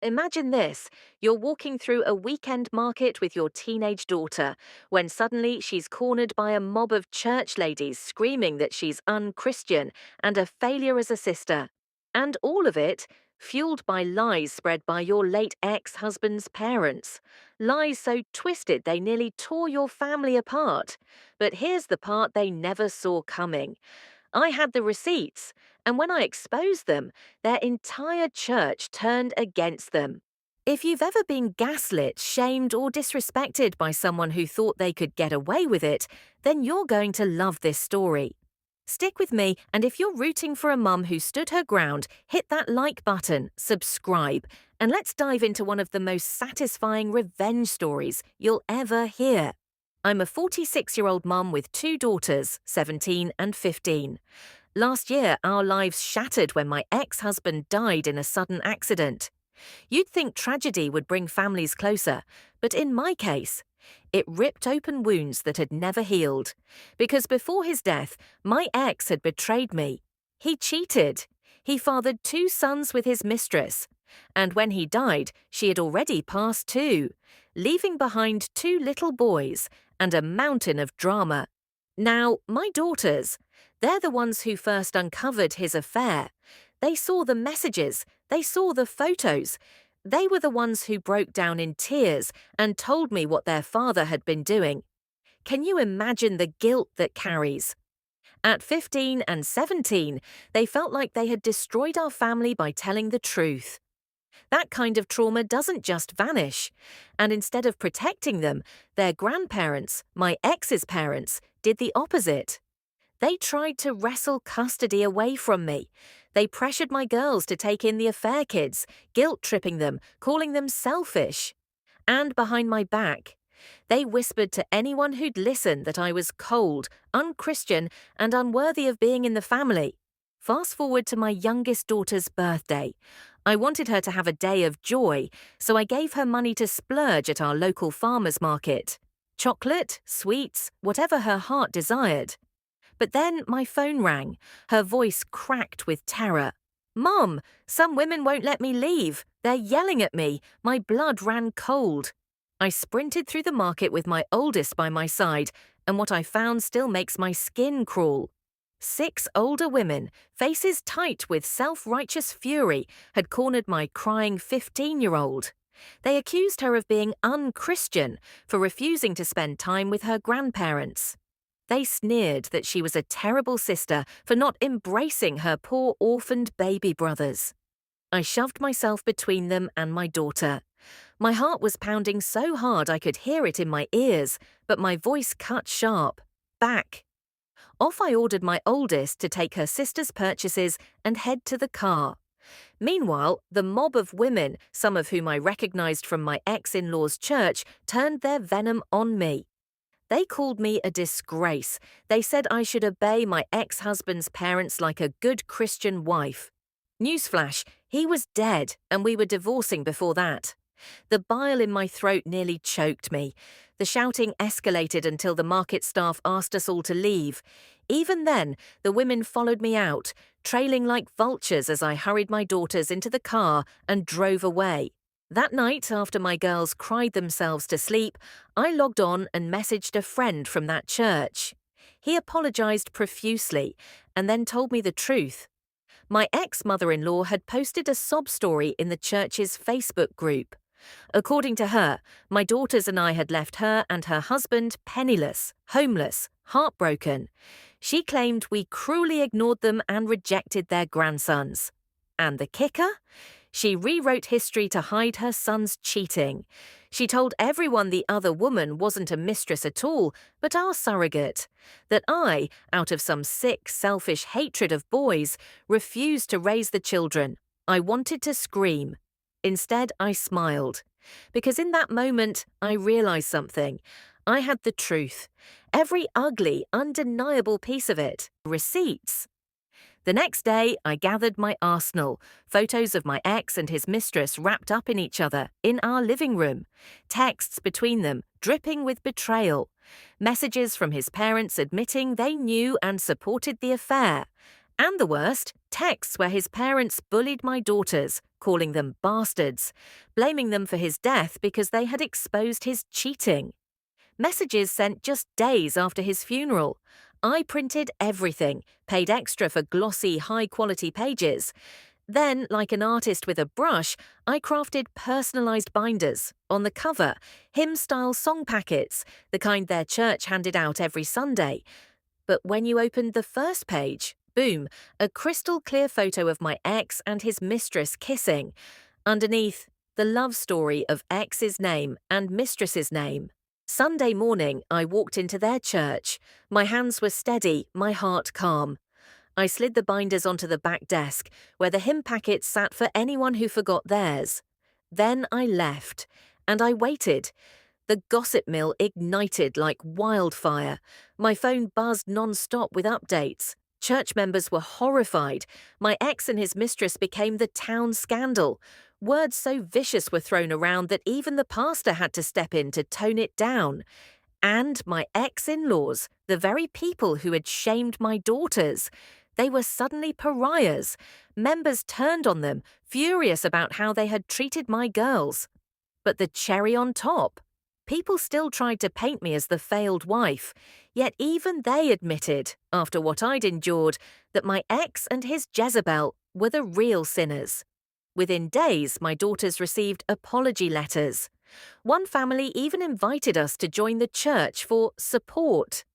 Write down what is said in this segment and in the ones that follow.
Imagine this. You're walking through a weekend market with your teenage daughter when suddenly she's cornered by a mob of church ladies screaming that she's unchristian and a failure as a sister. And all of it fueled by lies spread by your late ex husband's parents. Lies so twisted they nearly tore your family apart. But here's the part they never saw coming. I had the receipts, and when I exposed them, their entire church turned against them. If you've ever been gaslit, shamed, or disrespected by someone who thought they could get away with it, then you're going to love this story. Stick with me, and if you're rooting for a mum who stood her ground, hit that like button, subscribe, and let's dive into one of the most satisfying revenge stories you'll ever hear. I'm a 46-year-old mum with two daughters, 17 and 15. Last year, our lives shattered when my ex-husband died in a sudden accident. You'd think tragedy would bring families closer, but in my case, it ripped open wounds that had never healed. Because before his death, my ex had betrayed me. He cheated. He fathered two sons with his mistress. And when he died, she had already passed too, leaving behind two little boys and a mountain of drama. Now, my daughters, they're the ones who first uncovered his affair. They saw the messages, they saw the photos. They were the ones who broke down in tears and told me what their father had been doing. Can you imagine the guilt that carries? At 15 and 17, they felt like they had destroyed our family by telling the truth. That kind of trauma doesn't just vanish. And instead of protecting them, their grandparents, my ex's parents, did the opposite. They tried to wrestle custody away from me. They pressured my girls to take in the affair kids, guilt-tripping them, calling them selfish. And behind my back, they whispered to anyone who'd listen that I was cold, unchristian, and unworthy of being in the family. Fast forward to my youngest daughter's birthday. I wanted her to have a day of joy, so I gave her money to splurge at our local farmers market. Chocolate, sweets, whatever her heart desired. But then my phone rang, her voice cracked with terror. "Mom, some women won't let me leave. They're yelling at me. My blood ran cold." I sprinted through the market with my oldest by my side, and what I found still makes my skin crawl. 6 older women, faces tight with self-righteous fury, had cornered my crying 15-year-old. They accused her of being unchristian for refusing to spend time with her grandparents. They sneered that she was a terrible sister for not embracing her poor orphaned baby brothers. I shoved myself between them and my daughter. My heart was pounding so hard I could hear it in my ears, but my voice cut sharp. Back. Off I ordered my oldest to take her sister's purchases and head to the car. Meanwhile, the mob of women, some of whom I recognized from my ex-in-law's church, turned their venom on me. They called me a disgrace. They said I should obey my ex-husband's parents like a good Christian wife. Newsflash, he was dead, and we were divorcing before that. The bile in my throat nearly choked me. The shouting escalated until the market staff asked us all to leave. Even then, the women followed me out, trailing like vultures as I hurried my daughters into the car and drove away. That night, after my girls cried themselves to sleep, I logged on and messaged a friend from that church. He apologized profusely and then told me the truth. My ex-mother-in-law had posted a sob story in the church's Facebook group. According to her, my daughters and I had left her and her husband penniless, homeless, heartbroken. She claimed we cruelly ignored them and rejected their grandsons. And the kicker? She rewrote history to hide her son's cheating. She told everyone the other woman wasn't a mistress at all, but our surrogate. That I, out of some sick, selfish hatred of boys, refused to raise the children. I wanted to scream. Instead, I smiled. Because in that moment, I realized something. I had the truth. Every ugly, undeniable piece of it. Receipts. The next day, I gathered my arsenal, photos of my ex and his mistress wrapped up in each other, in our living room, texts between them, dripping with betrayal, messages from his parents admitting they knew and supported the affair, And the worst, texts where his parents bullied my daughters, calling them bastards, blaming them for his death because they had exposed his cheating. Messages sent just days after his funeral. I printed everything, paid extra for glossy, high-quality pages. Then, like an artist with a brush, I crafted personalized binders. On the cover, hymn-style song packets, the kind their church handed out every Sunday. But when you opened the first page, boom, a crystal clear photo of my ex and his mistress kissing. Underneath, the love story of ex's name and mistress's name. Sunday morning, I walked into their church. My hands were steady, my heart calm. I slid the binders onto the back desk, where the hymn packets sat for anyone who forgot theirs. Then I left, and I waited. The gossip mill ignited like wildfire. My phone buzzed non-stop with updates. Church members were horrified. My ex and his mistress became the town scandal. Words so vicious were thrown around that even the pastor had to step in to tone it down. And my ex-in-laws, the very people who had shamed my daughters, they were suddenly pariahs. Members turned on them, furious about how they had treated my girls. But the cherry on top, people still tried to paint me as the failed wife, yet even they admitted, after what I'd endured, that my ex and his Jezebel were the real sinners. Within days, my daughters received apology letters. One family even invited us to join the church for support.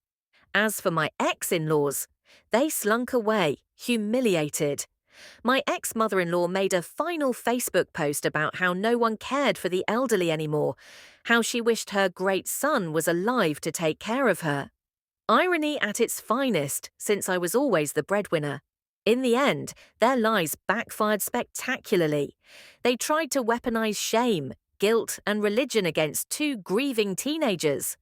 As for my ex-in-laws, they slunk away, humiliated. My ex-mother-in-law made a final Facebook post about how no one cared for the elderly anymore, how she wished her great son was alive to take care of her. Irony at its finest, since I was always the breadwinner. In the end, their lies backfired spectacularly. They tried to weaponize shame, guilt, and religion against two grieving teenagers.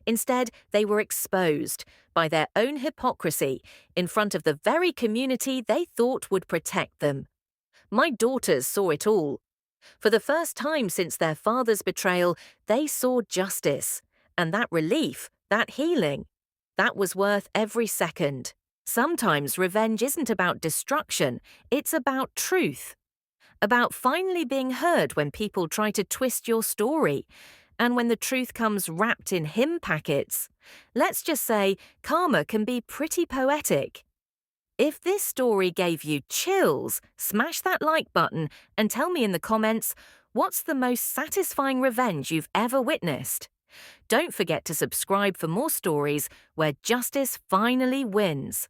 Instead, they were exposed by their own hypocrisy in front of the very community they thought would protect them. My daughters saw it all. For the first time since their father's betrayal, they saw justice. And that relief, that healing, that was worth every second. Sometimes revenge isn't about destruction, it's about truth. About finally being heard when people try to twist your story. And when the truth comes wrapped in hymn packets. Let's just say karma can be pretty poetic. If this story gave you chills, smash that like button and tell me in the comments, what's the most satisfying revenge you've ever witnessed? Don't forget to subscribe for more stories where justice finally wins.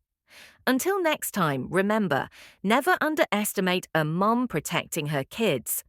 Until next time, remember, never underestimate a mom protecting her kids.